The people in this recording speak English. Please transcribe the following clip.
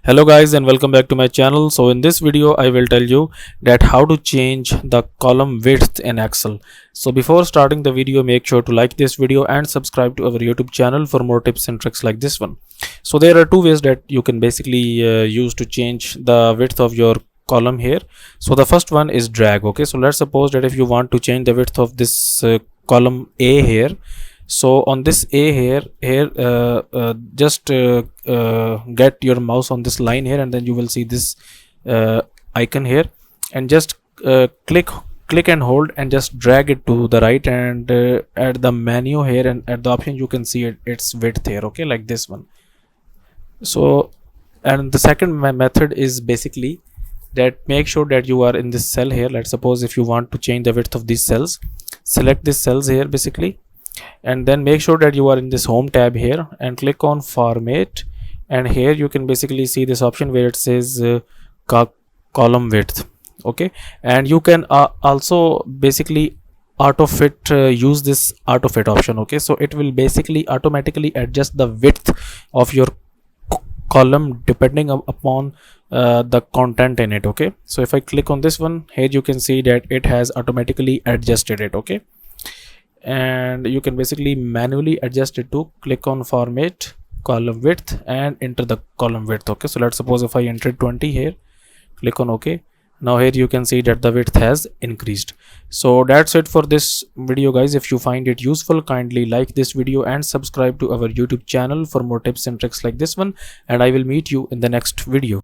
Hello guys and welcome back to my channel. So in this video I will tell you that how to change the column width in Excel. So before starting the video, make sure to like this video and subscribe to our YouTube channel for more tips and tricks like this one. So there are two ways that you can basically use to change the width of your column here. So the first one is drag. Okay, so let's suppose that if you want to change the width of this column A here, so on this A here just get your mouse on this line here, and then you will see this icon here, and just click and hold and just drag it to the right, and at the menu here and at the option you can see its width here, okay, like this one. So and the second method is basically that make sure that you are in this cell here. Let's suppose if you want to change the width of these cells, select these cells here basically, and then make sure that you are in this home tab here and click on format, and here you can basically see this option where it says column width, okay, and you can also basically auto fit use this auto fit option, okay, so it will basically automatically adjust the width of your column depending upon the content in it, okay. So if I click on this one here, you can see that it has automatically adjusted it, okay, and you can basically manually adjust it to click on format column width and enter the column width, okay. So let's suppose if I enter 20 here, click on OK. Now here you can see that the width has increased. So that's it for this video guys. If you find it useful, kindly like this video and subscribe to our YouTube channel for more tips and tricks like this one, and I will meet you in the next video.